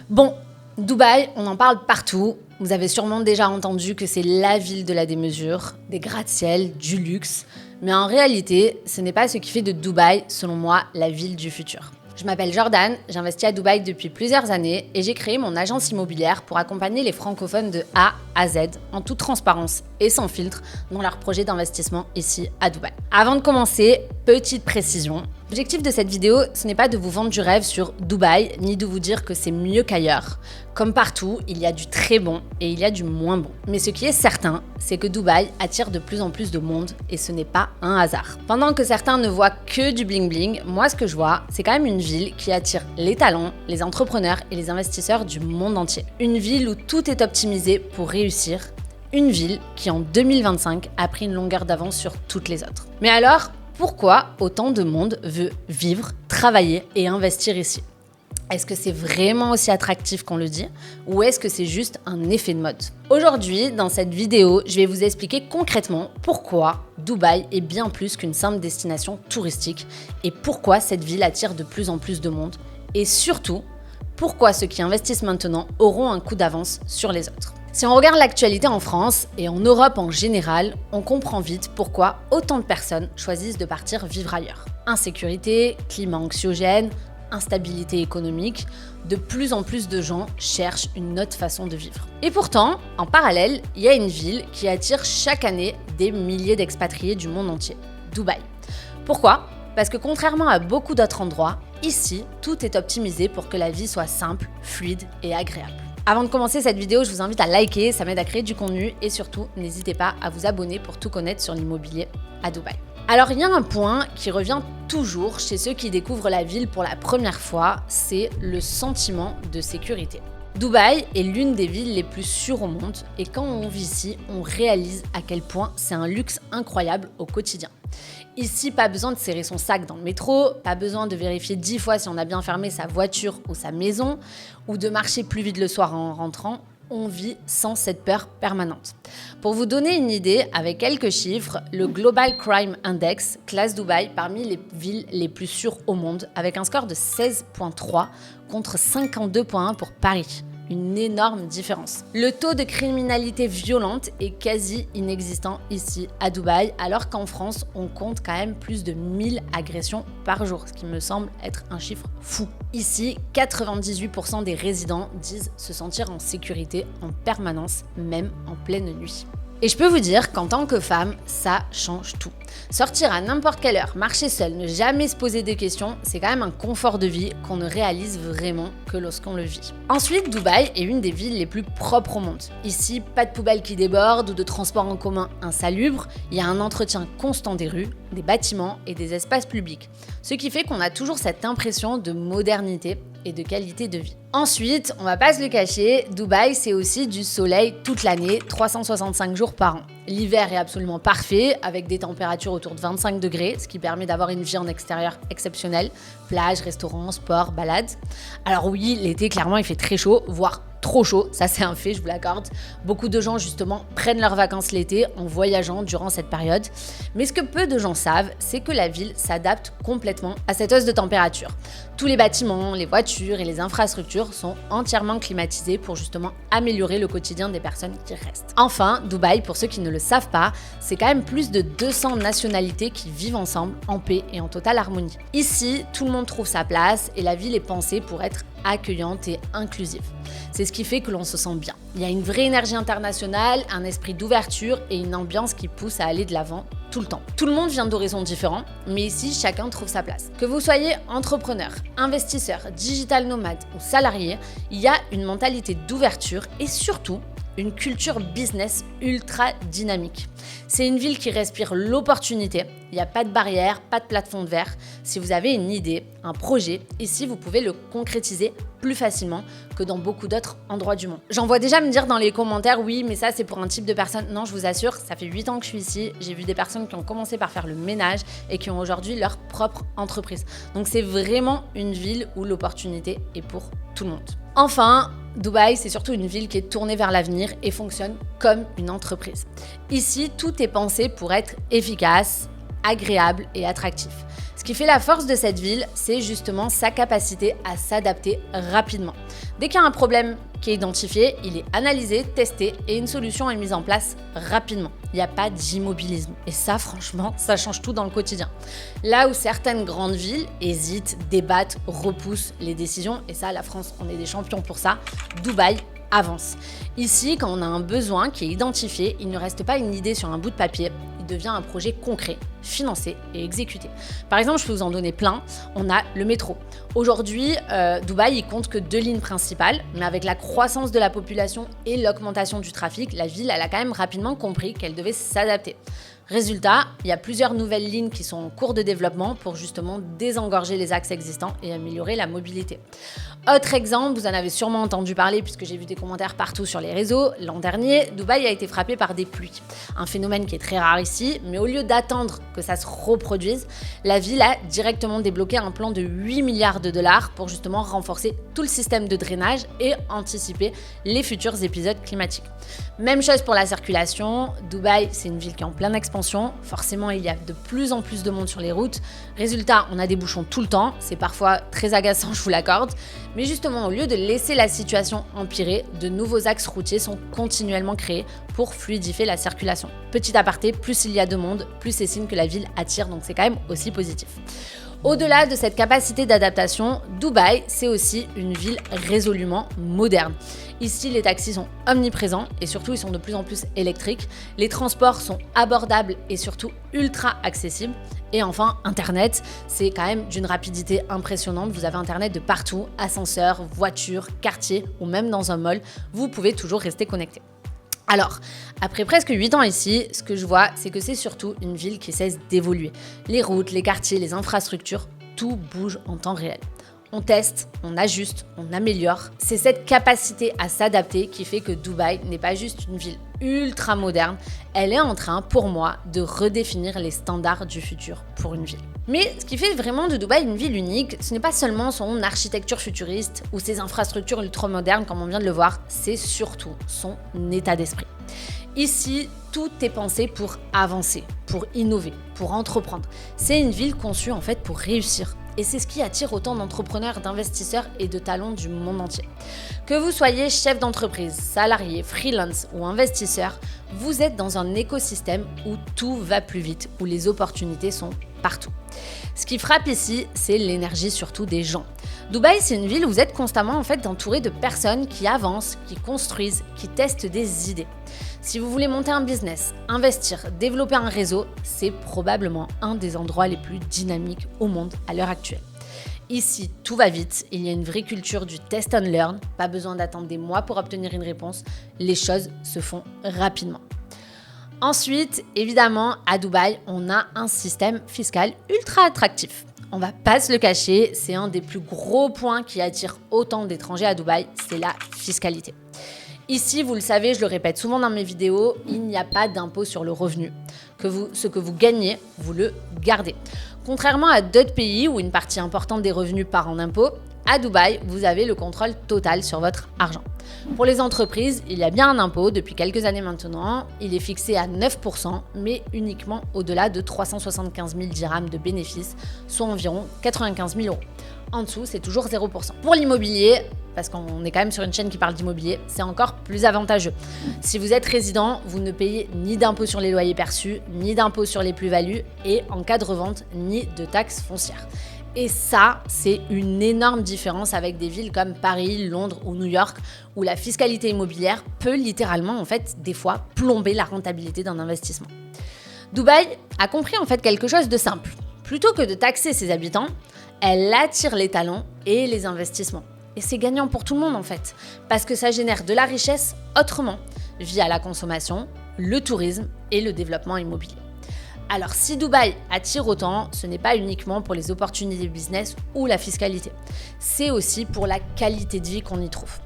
Bon, Dubaï, on en parle partout. Vous avez sûrement déjà entendu que c'est la ville de la démesure, des gratte-ciel, du luxe. Mais en réalité, ce n'est pas ce qui fait de Dubaï, selon moi, la ville du futur. Je m'appelle Jordan, j'investis à Dubaï depuis plusieurs années et j'ai créé mon agence immobilière pour accompagner les francophones de A à Z en toute transparence et sans filtre dans leurs projets d'investissement ici à Dubaï. Avant de commencer, petite précision. L'objectif de cette vidéo, ce n'est pas de vous vendre du rêve sur Dubaï, ni de vous dire que c'est mieux qu'ailleurs. Comme partout, il y a du très bon et il y a du moins bon. Mais ce qui est certain, c'est que Dubaï attire de plus en plus de monde et ce n'est pas un hasard. Pendant que certains ne voient que du bling-bling, moi ce que je vois, c'est quand même une ville qui attire les talents, les entrepreneurs et les investisseurs du monde entier. Une ville où tout est optimisé pour réussir. Une ville qui en 2025 a pris une longueur d'avance sur toutes les autres. Mais alors, pourquoi autant de monde veut vivre, travailler et investir ici ? Est-ce que c'est vraiment aussi attractif qu'on le dit ou est-ce que c'est juste un effet de mode ? Aujourd'hui, dans cette vidéo, je vais vous expliquer concrètement pourquoi Dubaï est bien plus qu'une simple destination touristique et pourquoi cette ville attire de plus en plus de monde et surtout, pourquoi ceux qui investissent maintenant auront un coup d'avance sur les autres. Si on regarde l'actualité en France et en Europe en général, on comprend vite pourquoi autant de personnes choisissent de partir vivre ailleurs. Insécurité, climat anxiogène, instabilité économique, de plus en plus de gens cherchent une autre façon de vivre. Et pourtant, en parallèle, il y a une ville qui attire chaque année des milliers d'expatriés du monde entier, Dubaï. Pourquoi ? Parce que contrairement à beaucoup d'autres endroits, ici, tout est optimisé pour que la vie soit simple, fluide et agréable. Avant de commencer cette vidéo, je vous invite à liker, ça m'aide à créer du contenu et surtout, n'hésitez pas à vous abonner pour tout connaître sur l'immobilier à Dubaï. Alors, il y a un point qui revient toujours chez ceux qui découvrent la ville pour la première fois, c'est le sentiment de sécurité. Dubaï est l'une des villes les plus sûres au monde et quand on vit ici, on réalise à quel point c'est un luxe incroyable au quotidien. Ici, pas besoin de serrer son sac dans le métro, pas besoin de vérifier 10 fois si on a bien fermé sa voiture ou sa maison, ou de marcher plus vite le soir en rentrant. On vit sans cette peur permanente. Pour vous donner une idée, avec quelques chiffres, le Global Crime Index classe Dubaï parmi les villes les plus sûres au monde, avec un score de 16,3 contre 52,1 pour Paris. Une énorme différence. Le taux de criminalité violente est quasi inexistant ici à Dubaï, alors qu'en France, on compte quand même plus de 1000 agressions par jour, ce qui me semble être un chiffre fou. Ici, 98% des résidents disent se sentir en sécurité en permanence, même en pleine nuit. Et je peux vous dire qu'en tant que femme, ça change tout. Sortir à n'importe quelle heure, marcher seule, ne jamais se poser de questions, c'est quand même un confort de vie qu'on ne réalise vraiment que lorsqu'on le vit. Ensuite, Dubaï est une des villes les plus propres au monde. Ici, pas de poubelles qui débordent ou de transports en commun insalubres, il y a un entretien constant des rues, des bâtiments et des espaces publics. Ce qui fait qu'on a toujours cette impression de modernité et de qualité de vie. Ensuite, on va pas se le cacher, Dubaï c'est aussi du soleil toute l'année, 365 jours par an. L'hiver est absolument parfait, avec des températures autour de 25 degrés, ce qui permet d'avoir une vie en extérieur exceptionnelle. Plage, restaurants, sport, balades. Alors oui, l'été, clairement, il fait très chaud, voire trop chaud, ça c'est un fait, je vous l'accorde. Beaucoup de gens justement prennent leurs vacances l'été en voyageant durant cette période. Mais ce que peu de gens savent, c'est que la ville s'adapte complètement à cette hausse de température. Tous les bâtiments, les voitures et les infrastructures sont entièrement climatisés pour justement améliorer le quotidien des personnes qui restent. Enfin, Dubaï, pour ceux qui ne le savent pas, c'est quand même plus de 200 nationalités qui vivent ensemble en paix et en totale harmonie. Ici, tout le monde trouve sa place et la ville est pensée pour être accueillante et inclusive. C'est ce qui fait que l'on se sent bien. Il y a une vraie énergie internationale, un esprit d'ouverture et une ambiance qui pousse à aller de l'avant tout le temps. Tout le monde vient d'horizons différents, mais ici, chacun trouve sa place. Que vous soyez entrepreneur, investisseur, digital nomade ou salarié, il y a une mentalité d'ouverture et surtout une culture business ultra dynamique. C'est une ville qui respire l'opportunité. Il n'y a pas de barrière, pas de plafond de verre. Si vous avez une idée, un projet, ici, vous pouvez le concrétiser plus facilement que dans beaucoup d'autres endroits du monde. J'en vois déjà me dire dans les commentaires, oui, mais ça, c'est pour un type de personne. Non, je vous assure, ça fait 8 ans que je suis ici. J'ai vu des personnes qui ont commencé par faire le ménage et qui ont aujourd'hui leur propre entreprise. Donc, c'est vraiment une ville où l'opportunité est pour tout le monde. Enfin, Dubaï, c'est surtout une ville qui est tournée vers l'avenir et fonctionne comme une entreprise. Ici, tout est pensé pour être efficace, agréable et attractif. Ce Ce qui fait la force de cette ville, c'est justement sa capacité à s'adapter rapidement. Dès qu'il y a un problème qui est identifié, il est analysé, testé et une solution est mise en place rapidement. Il n'y a pas d'immobilisme. Et ça, franchement, ça change tout dans le quotidien. Là où certaines grandes villes hésitent, débattent, repoussent les décisions, et ça, la France, on est des champions pour ça, Dubaï avance. Ici, quand on a un besoin qui est identifié, il ne reste pas une idée sur un bout de papier, il devient un projet concret, financé et exécuté. Par exemple, je peux vous en donner plein. On a le métro. Aujourd'hui, Dubaï, il compte que 2 lignes principales, mais avec la croissance de la population et l'augmentation du trafic, la ville, elle a quand même rapidement compris qu'elle devait s'adapter. Résultat, il y a plusieurs nouvelles lignes qui sont en cours de développement pour justement désengorger les axes existants et améliorer la mobilité. Autre exemple, vous en avez sûrement entendu parler puisque j'ai vu des commentaires partout sur les réseaux. L'an dernier, Dubaï a été frappé par des pluies. Un phénomène qui est très rare ici, mais au lieu d'attendre que ça se reproduise, la ville a directement débloqué un plan de 8 milliards de dollars pour justement renforcer tout le système de drainage et anticiper les futurs épisodes climatiques. Même chose pour la circulation. Dubaï, c'est une ville qui est en pleine expansion. Forcément, il y a de plus en plus de monde sur les routes. Résultat, on a des bouchons tout le temps. C'est parfois très agaçant, je vous l'accorde. Mais justement, au lieu de laisser la situation empirer, de nouveaux axes routiers sont continuellement créés pour fluidifier la circulation. Petit aparté, plus il y a de monde, plus c'est signe que la ville attire, donc c'est quand même aussi positif. Au-delà de cette capacité d'adaptation, Dubaï, c'est aussi une ville résolument moderne. Ici, les taxis sont omniprésents et surtout, ils sont de plus en plus électriques. Les transports sont abordables et surtout ultra accessibles. Et enfin, Internet, c'est quand même d'une rapidité impressionnante. Vous avez Internet de partout, ascenseur, voiture, quartier ou même dans un mall. Vous pouvez toujours rester connecté. Alors, après presque 8 ans ici, ce que je vois, c'est que c'est surtout une ville qui cesse d'évoluer. Les routes, les quartiers, les infrastructures, tout bouge en temps réel. On teste, on ajuste, on améliore. C'est cette capacité à s'adapter qui fait que Dubaï n'est pas juste une ville ultra moderne, elle est en train, pour moi, de redéfinir les standards du futur pour une ville. Mais ce qui fait vraiment de Dubaï une ville unique, ce n'est pas seulement son architecture futuriste ou ses infrastructures ultra-modernes comme on vient de le voir, c'est surtout son état d'esprit. Ici, tout est pensé pour avancer, pour innover, pour entreprendre. C'est une ville conçue en fait pour réussir. Et c'est ce qui attire autant d'entrepreneurs, d'investisseurs et de talents du monde entier. Que vous soyez chef d'entreprise, salarié, freelance ou investisseur, vous êtes dans un écosystème où tout va plus vite, où les opportunités sont partout. Ce qui frappe ici, c'est l'énergie surtout des gens. Dubaï, c'est une ville où vous êtes constamment en fait entouré de personnes qui avancent, qui construisent, qui testent des idées. Si vous voulez monter un business, investir, développer un réseau, c'est probablement un des endroits les plus dynamiques au monde à l'heure actuelle. Ici, tout va vite, il y a une vraie culture du test and learn, pas besoin d'attendre des mois pour obtenir une réponse, les choses se font rapidement. Ensuite, évidemment, à Dubaï, on a un système fiscal ultra attractif. On va pas se le cacher, c'est un des plus gros points qui attire autant d'étrangers à Dubaï, c'est la fiscalité. Ici, vous le savez, je le répète souvent dans mes vidéos, il n'y a pas d'impôt sur le revenu. Ce que vous gagnez, vous le gardez. Contrairement à d'autres pays où une partie importante des revenus part en impôts, à Dubaï, vous avez le contrôle total sur votre argent. Pour les entreprises, il y a bien un impôt depuis quelques années maintenant. Il est fixé à 9%, mais uniquement au-delà de 375 000 dirhams de bénéfices, soit environ 95 000 euros. En dessous, c'est toujours 0%. Pour l'immobilier, parce qu'on est quand même sur une chaîne qui parle d'immobilier, c'est encore plus avantageux. Si vous êtes résident, vous ne payez ni d'impôt sur les loyers perçus, ni d'impôt sur les plus-values, et en cas de revente, ni de taxes foncières. Et ça, c'est une énorme différence avec des villes comme Paris, Londres ou New York, où la fiscalité immobilière peut littéralement, en fait, des fois, plomber la rentabilité d'un investissement. Dubaï a compris en fait quelque chose de simple. Plutôt que de taxer ses habitants, elle attire les talents et les investissements. Et c'est gagnant pour tout le monde en fait, parce que ça génère de la richesse autrement, via la consommation, le tourisme et le développement immobilier. Alors si Dubaï attire autant, ce n'est pas uniquement pour les opportunités business ou la fiscalité, c'est aussi pour la qualité de vie qu'on y trouve.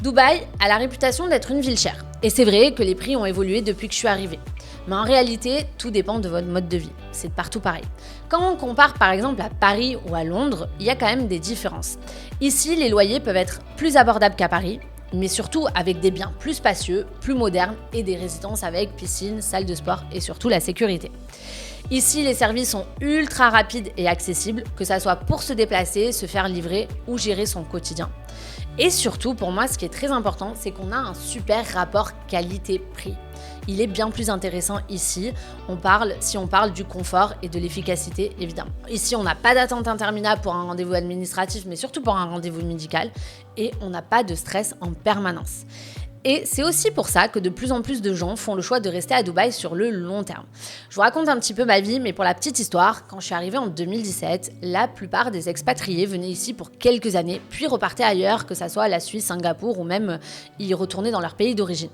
Dubaï a la réputation d'être une ville chère, et c'est vrai que les prix ont évolué depuis que je suis arrivée. Mais en réalité, tout dépend de votre mode de vie. C'est partout pareil. Quand on compare par exemple à Paris ou à Londres, il y a quand même des différences. Ici, les loyers peuvent être plus abordables qu'à Paris, mais surtout avec des biens plus spacieux, plus modernes et des résidences avec piscine, salle de sport et surtout la sécurité. Ici, les services sont ultra rapides et accessibles, que ça soit pour se déplacer, se faire livrer ou gérer son quotidien. Et surtout, pour moi, ce qui est très important, c'est qu'on a un super rapport qualité-prix. Il est bien plus intéressant ici, si on parle du confort et de l'efficacité, évidemment. Ici, on n'a pas d'attente interminable pour un rendez-vous administratif, mais surtout pour un rendez-vous médical, et on n'a pas de stress en permanence. Et c'est aussi pour ça que de plus en plus de gens font le choix de rester à Dubaï sur le long terme. Je vous raconte un petit peu ma vie, mais pour la petite histoire, quand je suis arrivée en 2017, la plupart des expatriés venaient ici pour quelques années, puis repartaient ailleurs, que ça soit la Suisse, Singapour ou même y retourner dans leur pays d'origine.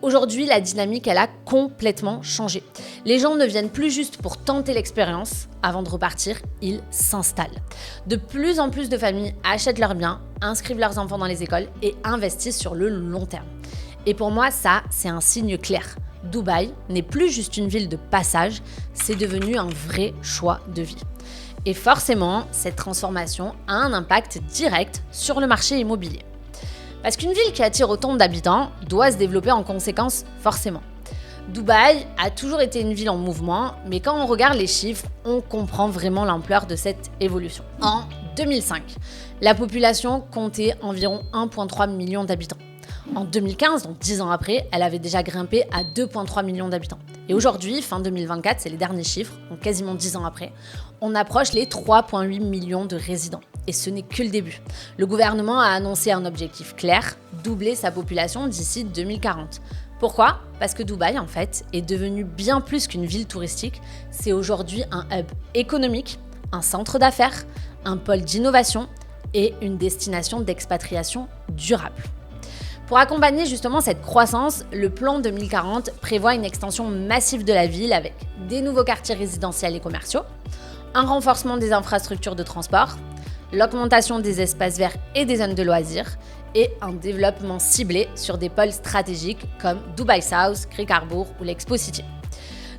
Aujourd'hui, la dynamique, elle a complètement changé. Les gens ne viennent plus juste pour tenter l'expérience. Avant de repartir, ils s'installent. De plus en plus de familles achètent leurs biens, inscrivent leurs enfants dans les écoles et investissent sur le long terme. Et pour moi, ça, c'est un signe clair. Dubaï n'est plus juste une ville de passage, c'est devenu un vrai choix de vie. Et forcément, cette transformation a un impact direct sur le marché immobilier. Parce qu'une ville qui attire autant d'habitants doit se développer en conséquence, forcément. Dubaï a toujours été une ville en mouvement, mais quand on regarde les chiffres, on comprend vraiment l'ampleur de cette évolution. En 2005, la population comptait environ 1,3 million d'habitants. En 2015, donc 10 ans après, elle avait déjà grimpé à 2,3 millions d'habitants. Et aujourd'hui, fin 2024, c'est les derniers chiffres, donc quasiment 10 ans après, on approche les 3,8 millions de résidents. Et ce n'est que le début. Le gouvernement a annoncé un objectif clair, doubler sa population d'ici 2040. Pourquoi ? Parce que Dubaï, en fait, est devenu bien plus qu'une ville touristique. C'est aujourd'hui un hub économique, un centre d'affaires, un pôle d'innovation et une destination d'expatriation durable. Pour accompagner justement cette croissance, le plan 2040 prévoit une extension massive de la ville avec des nouveaux quartiers résidentiels et commerciaux, un renforcement des infrastructures de transport, l'augmentation des espaces verts et des zones de loisirs et un développement ciblé sur des pôles stratégiques comme Dubai South, Creek Harbour ou l'Expo City.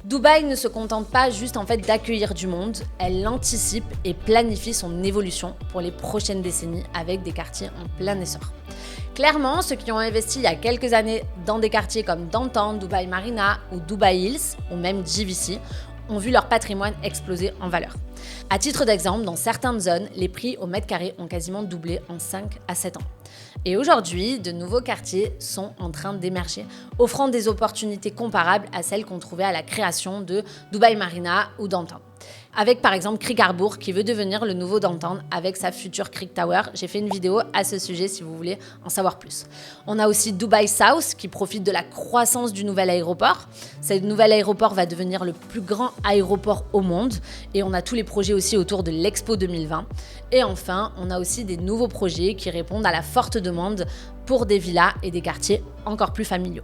Dubaï ne se contente pas juste d'accueillir du monde, elle anticipe et planifie son évolution pour les prochaines décennies avec des quartiers en plein essor. Clairement, ceux qui ont investi il y a quelques années dans des quartiers comme Downtown, Dubai Marina ou Dubai Hills ou même GVC ont vu leur patrimoine exploser en valeur. À titre d'exemple, dans certaines zones, les prix au mètre carré ont quasiment doublé en 5 à 7 ans. Et aujourd'hui, de nouveaux quartiers sont en train d'émerger, offrant des opportunités comparables à celles qu'on trouvait à la création de Dubai Marina ou Downtown. Avec par exemple Creek Harbour qui veut devenir le nouveau Downtown avec sa future Creek Tower. J'ai fait une vidéo à ce sujet si vous voulez en savoir plus. On a aussi Dubai South qui profite de la croissance du nouvel aéroport. Ce nouvel aéroport va devenir le plus grand aéroport au monde et on a tous les projets aussi autour de l'Expo 2020. Et enfin, on a aussi des nouveaux projets qui répondent à la forte demande pour des villas et des quartiers encore plus familiaux.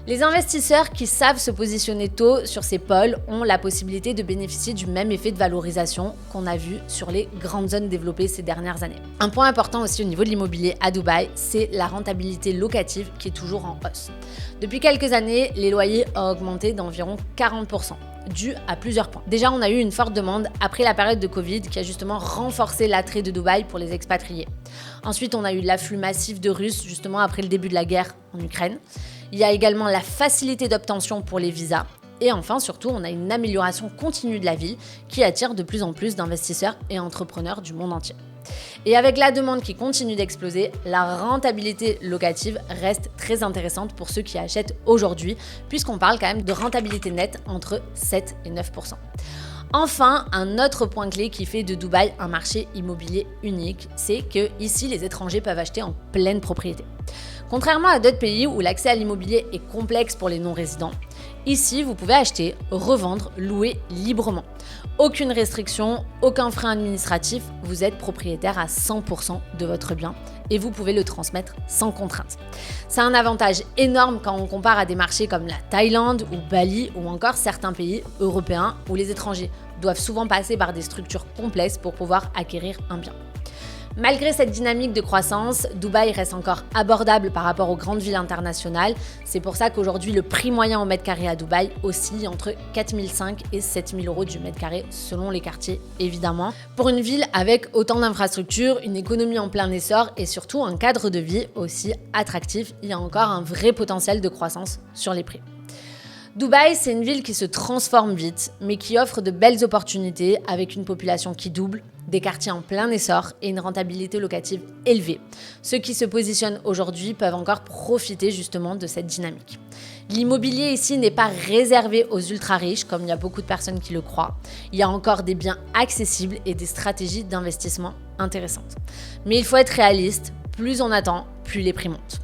Les investisseurs qui savent se positionner tôt sur ces pôles ont la possibilité de bénéficier du même effet de valorisation qu'on a vu sur les grandes zones développées ces dernières années. Un point important aussi au niveau de l'immobilier à Dubaï, c'est la rentabilité locative qui est toujours en hausse. Depuis quelques années, les loyers ont augmenté d'environ 40%. Dû à plusieurs points. Déjà, on a eu une forte demande après la période de Covid qui a justement renforcé l'attrait de Dubaï pour les expatriés. Ensuite, on a eu l'afflux massif de Russes justement après le début de la guerre en Ukraine. Il y a également la facilité d'obtention pour les visas. Et enfin, surtout, on a une amélioration continue de la ville qui attire de plus en plus d'investisseurs et entrepreneurs du monde entier. Et avec la demande qui continue d'exploser, la rentabilité locative reste très intéressante pour ceux qui achètent aujourd'hui, puisqu'on parle quand même de rentabilité nette entre 7 et 9%. Enfin, un autre point clé qui fait de Dubaï un marché immobilier unique, c'est que ici, les étrangers peuvent acheter en pleine propriété. Contrairement à d'autres pays où l'accès à l'immobilier est complexe pour les non-résidents, ici, vous pouvez acheter, revendre, louer librement. Aucune restriction, aucun frein administratif, vous êtes propriétaire à 100% de votre bien et vous pouvez le transmettre sans contrainte. C'est un avantage énorme quand on compare à des marchés comme la Thaïlande ou Bali ou encore certains pays européens où les étrangers doivent souvent passer par des structures complexes pour pouvoir acquérir un bien. Malgré cette dynamique de croissance, Dubaï reste encore abordable par rapport aux grandes villes internationales. C'est pour ça qu'aujourd'hui, le prix moyen au mètre carré à Dubaï oscille entre 4 500 et 7 000 euros du mètre carré, selon les quartiers évidemment. Pour une ville avec autant d'infrastructures, une économie en plein essor et surtout un cadre de vie aussi attractif, il y a encore un vrai potentiel de croissance sur les prix. Dubaï, c'est une ville qui se transforme vite, mais qui offre de belles opportunités avec une population qui double, des quartiers en plein essor et une rentabilité locative élevée. Ceux qui se positionnent aujourd'hui peuvent encore profiter justement de cette dynamique. L'immobilier ici n'est pas réservé aux ultra-riches, comme il y a beaucoup de personnes qui le croient. Il y a encore des biens accessibles et des stratégies d'investissement intéressantes. Mais il faut être réaliste, plus on attend, plus les prix montent.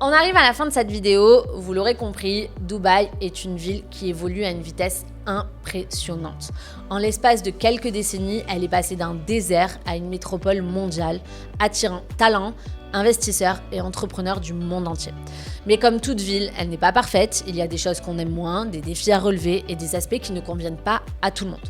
On arrive à la fin de cette vidéo, vous l'aurez compris, Dubaï est une ville qui évolue à une vitesse impressionnante. En l'espace de quelques décennies, elle est passée d'un désert à une métropole mondiale, attirant talents, investisseurs et entrepreneurs du monde entier. Mais comme toute ville, elle n'est pas parfaite, il y a des choses qu'on aime moins, des défis à relever et des aspects qui ne conviennent pas à tout le monde.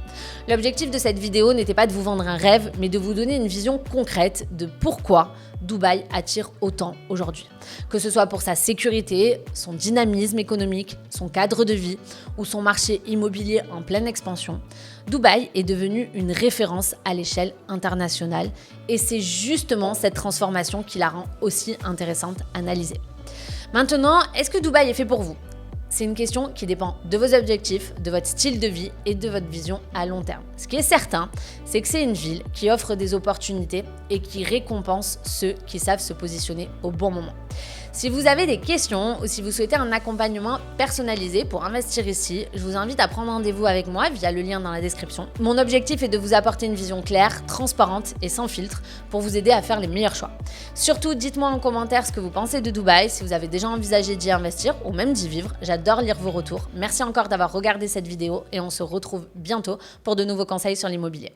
L'objectif de cette vidéo n'était pas de vous vendre un rêve, mais de vous donner une vision concrète de pourquoi Dubaï attire autant aujourd'hui. Que ce soit pour sa sécurité, son dynamisme économique, son cadre de vie ou son marché immobilier en pleine expansion, Dubaï est devenu une référence à l'échelle internationale et c'est justement cette transformation qui la rend aussi intéressante à analyser. Maintenant, est-ce que Dubaï est fait pour vous ? C'est une question qui dépend de vos objectifs, de votre style de vie et de votre vision à long terme. Ce qui est certain, c'est que c'est une ville qui offre des opportunités et qui récompense ceux qui savent se positionner au bon moment. Si vous avez des questions ou si vous souhaitez un accompagnement personnalisé pour investir ici, je vous invite à prendre rendez-vous avec moi via le lien dans la description. Mon objectif est de vous apporter une vision claire, transparente et sans filtre pour vous aider à faire les meilleurs choix. Surtout, dites-moi en commentaire ce que vous pensez de Dubaï, si vous avez déjà envisagé d'y investir ou même d'y vivre. J'adore lire vos retours. Merci encore d'avoir regardé cette vidéo et on se retrouve bientôt pour de nouveaux conseils sur l'immobilier.